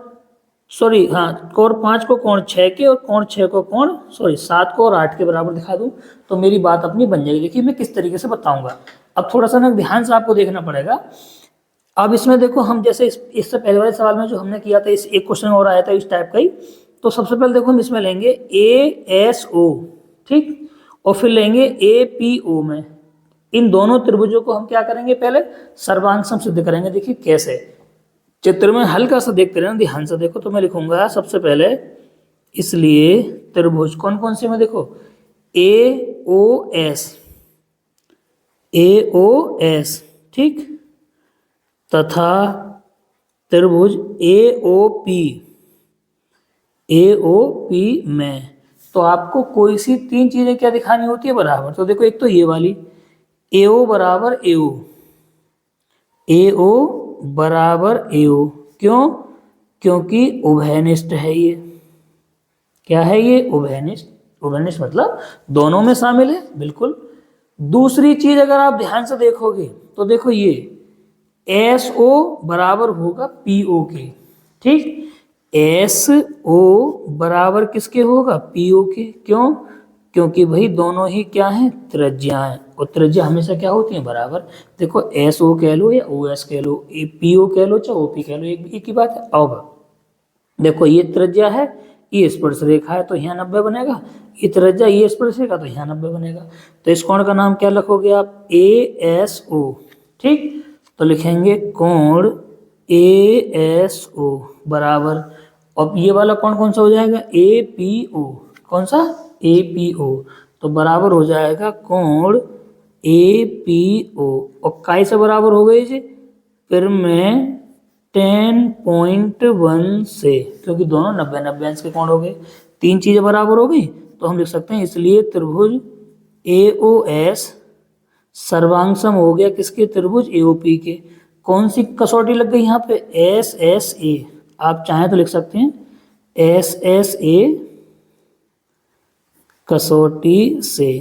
5 को कोण 6 के और कोण 6 को कोण 7 को और 8 के बराबर दिखा दूं, तो मेरी बात अपनी बन जाएगी। देखिए मैं किस तरीके से बताऊंगा। अब थोड़ा सा ना ध्यान से आपको देखना पड़ेगा। अब इसमें देखो हम जैसे इससे पहले वाले सवाल में जो हमने किया था, इस एक क्वेश्चन और आया था इस टाइप का ही। तो सबसे पहले देखो हम इसमें लेंगे ASO, ठीक, और फिर लेंगे APO में। इन दोनों त्रिभुजों को हम क्या करेंगे, पहले सर्वांग सम सिद्ध करेंगे। देखिए कैसे, चित्र में हल्का सा देखते रहना, ध्यान से देखो। तो मैं लिखूंगा सबसे पहले, इसलिए त्रिभुज कौन कौन से में देखो, AOS, ठीक, तथा त्रिभुज AOP में। तो आपको कोई सी 3 चीजें क्या दिखानी होती है, बराबर। तो देखो एक तो ये वाली AO बराबर AO बराबर AO, क्यों, क्योंकि उभयनिष्ठ है ये। क्या है ये, उभयनिष्ठ मतलब दोनों में शामिल है, बिल्कुल। दूसरी चीज अगर आप ध्यान से देखोगे तो देखो ये SO बराबर होगा PO के, ठीक। SO बराबर किसके होगा, PO के, क्यों, क्योंकि भाई दोनों ही क्या हैं, त्रिज्या हैं, और त्रिज्या हमेशा क्या होती है, बराबर। देखो SO कह लो या OS कह लो, PO कह लो चाहे OP कह लो, एक ही बात है। अब देखो ये त्रिज्या है, ये स्पर्श रेखा है तो यहाँ 90 बनेगा, ये त्रिज्या ये स्पर्श रेखा तो यहाँ 90 बनेगा। तो इस कोण का नाम क्या रखोगे आप, ASO। ठीक, तो लिखेंगे कोण ASO बराबर, अब ये वाला कोण कौन सा हो जाएगा, APO। कौन सा, APO। तो बराबर हो जाएगा कोण APO, और काय से बराबर हो गई जी, फिर मैं 10.1 से, क्योंकि दोनों 90-90 अंश के कोण हो गए, तीन चीजें बराबर हो गई, तो हम लिख सकते हैं इसलिए त्रिभुज AOS सर्वांगसम हो गया किसके, त्रिभुज AOP के। कौन सी कसौटी लग गई यहाँ पे, SSA। आप चाहें तो लिख सकते हैं SSA कसौटी से।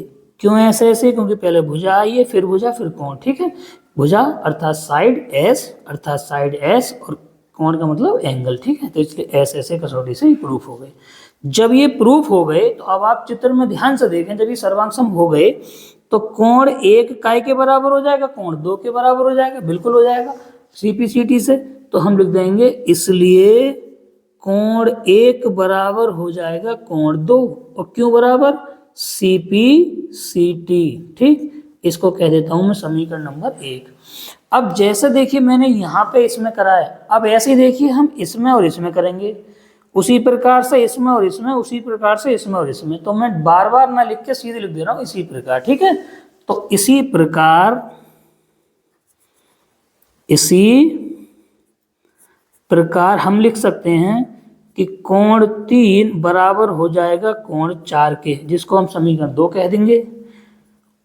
क्यों SSA, क्योंकि पहले भुजा आई है, फिर भुजा, फिर कोण। ठीक है, भुजा अर्थात साइड, S अर्थात साइड S, और कोण का मतलब एंगल। ठीक है, तो इसलिए SSA कसौटी से प्रूफ हो गए। जब ये प्रूफ हो गए तो अब आप चित्र में ध्यान से देखें, जब ये सर्वांगसम हो गए तो कोण 1 काय के बराबर हो जाएगा, कोण 2 के बराबर हो जाएगा, बिल्कुल हो जाएगा CPCT से। तो हम लिख देंगे इसलिए कोण 1 बराबर हो जाएगा कोण 2, और क्यों बराबर, CPCT। ठीक, इसको कह देता हूं मैं समीकरण नंबर 1। अब जैसे देखिए मैंने यहाँ पे इसमें कराया, अब ऐसे ही देखिए हम इसमें और इसमें करेंगे, उसी प्रकार से इसमें और इसमें, उसी प्रकार से इसमें और इसमें। तो मैं बार बार ना लिख के सीधे लिख दे रहा हूं इसी प्रकार। ठीक है, तो इसी प्रकार हम लिख सकते हैं कि कोण 3 बराबर हो जाएगा कोण 4 के, जिसको हम समीकरण 2 कह देंगे।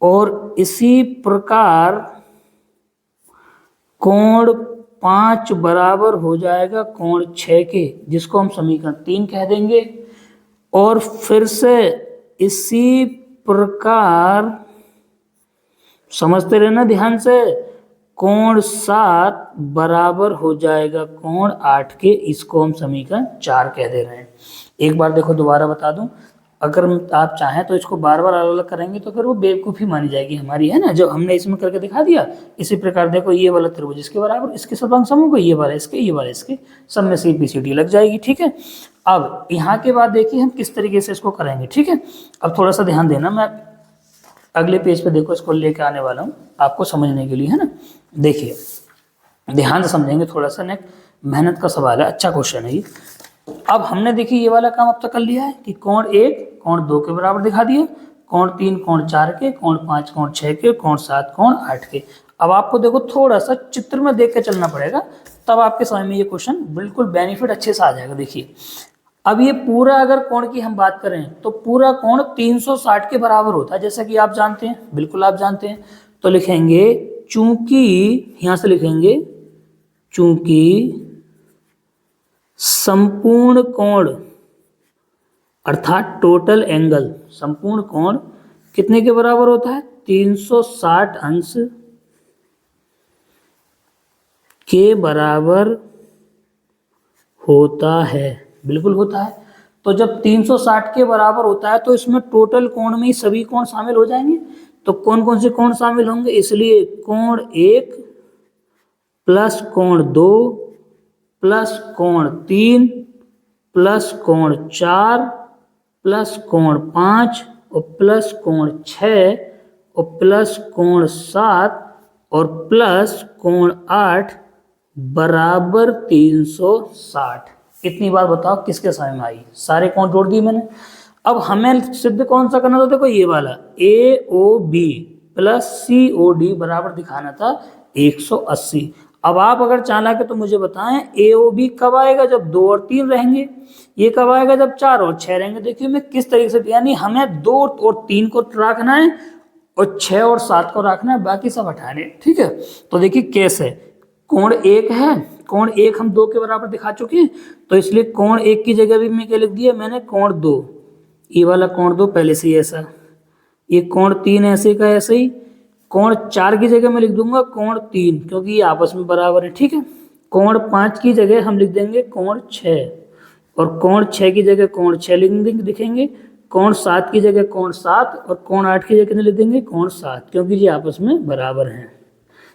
और इसी प्रकार कोण 5 बराबर हो जाएगा कोण 6 के, जिसको हम समीकरण 3 कह देंगे। और फिर से इसी प्रकार, समझते रहना ध्यान से, कोण 7 बराबर हो जाएगा कोण 8 के, इसको हम समीकरण 4 कह दे रहे हैं। एक बार देखो दोबारा बता दूं, अगर आप चाहें तो इसको बार बार अलग अलग करेंगे तो फिर वो बेवकूफ़ी मानी जाएगी हमारी, है ना। जब हमने इसमें करके दिखा दिया, इसी प्रकार देखो ये वाला त्रिभुज इसके बराबर, इसके सर्वांग होगा, ये वाला इसके, ये वाला इसके, सब में CPCT लग जाएगी। ठीक है, अब यहाँ के बाद देखिए हम किस तरीके से इसको करेंगे। ठीक है, अब थोड़ा सा ध्यान देना, मैं अगले पेज पे देखो इसको लेके आने वाला हूँ आपको समझने के लिए, है ना। देखिए ध्यान से समझेंगे, थोड़ा सा ना मेहनत का सवाल है, अच्छा क्वेश्चन है ये। अब हमने देखिए ये वाला काम अब तक कर लिया है कि कोण 1 कोण 2 के बराबर दिखा दिया, कोण 3 कोण 4 के, कोण 5 कोण 6 के, कोण 7 कोण 8 के। अब आपको देखो थोड़ा सा चित्र में देख के चलना पड़ेगा, तब आपके समझ में ये क्वेश्चन बिल्कुल बेनिफिट अच्छे से आ जाएगा। देखिए अब ये पूरा अगर कोण की हम बात करें तो पूरा कोण 360 के बराबर होता है, जैसा कि आप जानते हैं, बिल्कुल आप जानते हैं। तो लिखेंगे चूंकि, यहां से लिखेंगे चूंकि संपूर्ण कोण अर्थात टोटल एंगल, संपूर्ण कोण कितने के बराबर होता है, 360 अंश के बराबर होता है, बिल्कुल होता है। तो जब 360 के बराबर होता है तो इसमें टोटल कोण में ही सभी कोण शामिल हो जाएंगे। तो कौन कौन से कोण शामिल होंगे, इसलिए कोण 1 प्लस कोण 2 प्लस कोण 3 प्लस कोण 4 प्लस कोण 5 और प्लस कोण 6 और प्लस कोण 7 और प्लस कोण 8 बराबर 360। इतनी बार बताओ किसके समझ में आई, सारे कोण जोड़ दिए मैंने। अब हमें सिद्ध कौन सा करना था, देखो ये वाला AOB प्लस COD बराबर दिखाना था 180। अब आप अगर चालाक है तो मुझे बताएं AOB कब आएगा, जब 2 और 3 रहेंगे, ये कब आएगा जब 4 और 6 रहेंगे। देखिए मैं किस तरीके से, यानी हमें 2 और 3 को रखना है और 6 और 7 को रखना है, बाकी सब हटाने। ठीक है, तो देखिए कैसे, कोण 1 है, कोण 1 हम 2 के बराबर दिखा चुके हैं, तो इसलिए कोण 1 की जगह भी मैं क्या लिख दिया मैंने, कोण 2। ये वाला कोण 2 पहले से ही ऐसा, ये कोण 3 ऐसे का ऐसे ही। कोण 4 की जगह मैं लिख दूंगा कोण 3, क्योंकि ये आपस में बराबर है। ठीक है, कोण 5 की जगह हम लिख देंगे कोण 6, और कोण 6 की जगह कोण 6 लिखेंगे, कोण 7 की जगह कोण 7 और कोण 8 की जगह लिख देंगे कोण 7, क्योंकि ये आपस में बराबर हैं।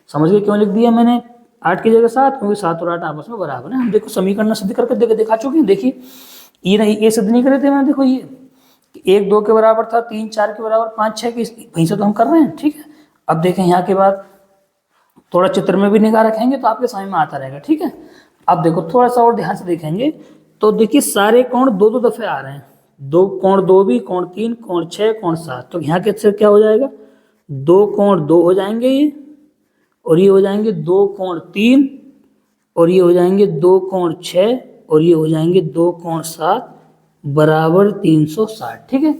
समझ गए क्यों लिख दिया मैंने 8 की जगह 7, क्योंकि 7 और 8 आपस में बराबर है। हम देखो समीकरण सिद्ध करके दिखा चुके हैं। देखिए ये नहीं, ये सिद्ध नहीं करे थे मैंने, देखो ये 1 2 के बराबर था, 3 4 के बराबर, 5 6 के, वहीं से तो हम कर रहे हैं। ठीक है, अब देखें यहाँ के बाद थोड़ा चित्र में भी निगाह रखेंगे तो आपके समझ में आता रहेगा। ठीक है, अब देखो थोड़ा सा और ध्यान से देखेंगे तो देखिए सारे कोण 2 2 दफे आ रहे हैं, दो कोण 2 भी, कोण 3, कोण 6, कोण 7, तो यहाँ के से क्या हो जाएगा, 2 कोण 2 हो जाएंगे ये, और ये हो जाएंगे 2 कोण 3, और ये हो जाएंगे 2 कोण 6, और ये हो जाएंगे 2 कोण 7 बराबर 360। ठीक है,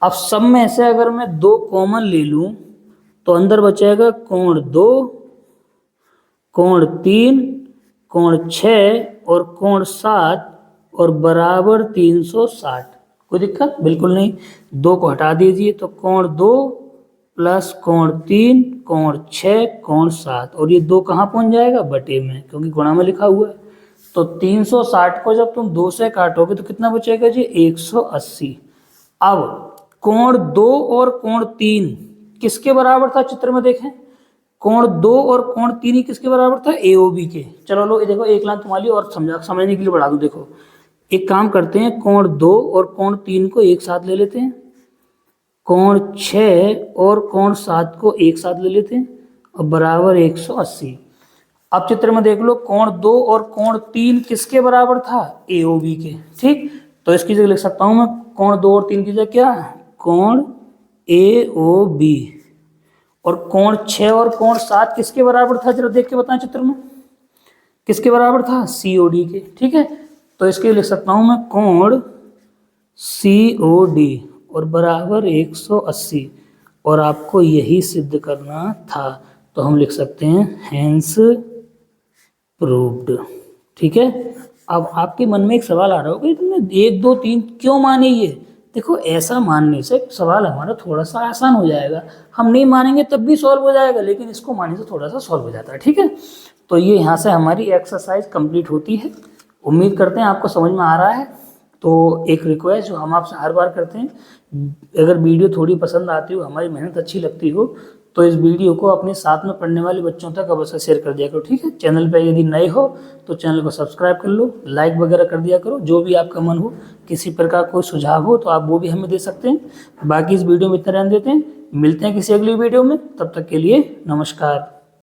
अब सब में से अगर मैं 2 कॉमन ले लूं तो अंदर बचेगा कोण 2, कोण 3, कोण 6 और कोण 7 और बराबर 360। कोई दिक्कत बिल्कुल नहीं, 2 को हटा दीजिए तो कोण 2 प्लस कोण 3, कोण 6, कोण 7, और ये 2 कहाँ पहुंच जाएगा, बटे में, क्योंकि गुणा में लिखा हुआ है। तो 360 को जब तुम 2 से काटोगे तो कितना बचेगा जी, 180। अब कोण 2 और कोण 3 किसके बराबर था, चित्र में देखें, कोण 2 और कोण 3 ही किसके बराबर था, AOB के। चलो लो देखो एक लाइन तुम्हारी और समझने के लिए बढ़ा दूं। देखो एक काम करते हैं, कोण 2 और कोण 3 को एक साथ ले लेते हैं, कोण 6 और कोण 7 को एक साथ ले लेते हैं, और बराबर 180। अब चित्र में देख लो, कोण 2 और कोण 3 किसके बराबर था, AOB के। ठीक, तो इसकी जगह लिख सकता हूं मैं कोण 2 और 3 की जगह क्या, कोण AOB, और कोण 6 और कोण 7 किसके बराबर था, जरा देख के बताएं चित्र में, किसके बराबर था, COD के। ठीक है, तो इसके लिख सकता हूं मैं कोण COD और बराबर 180, और आपको यही सिद्ध करना था, तो हम लिख सकते हैं हेंस प्रूव्ड। ठीक है, अब आपके मन में एक सवाल आ रहा होगा, तुमने 1 2 3 क्यों माने ये। देखो ऐसा मानने से सवाल हमारा थोड़ा सा आसान हो जाएगा, हम नहीं मानेंगे तब भी सॉल्व हो जाएगा, लेकिन इसको मानने से थोड़ा सा सॉल्व हो जाता है। ठीक है, तो ये यहाँ से हमारी एक्सरसाइज कंप्लीट होती है। उम्मीद करते हैं आपको समझ में आ रहा है। तो एक रिक्वेस्ट जो हम आपसे हर बार करते हैं, अगर वीडियो थोड़ी पसंद आती हो, हमारी मेहनत अच्छी लगती हो, तो इस वीडियो को अपने साथ में पढ़ने वाले बच्चों तक अवश्य शेयर कर दिया करो। ठीक है, चैनल पर यदि नए हो तो चैनल को सब्सक्राइब कर लो, लाइक वगैरह कर दिया करो। जो भी आपका मन हो, किसी प्रकार कोई सुझाव हो तो आप वो भी हमें दे सकते हैं। बाकी इस वीडियो में इतना रहने देते हैं, मिलते हैं किसी अगली वीडियो में, तब तक के लिए नमस्कार।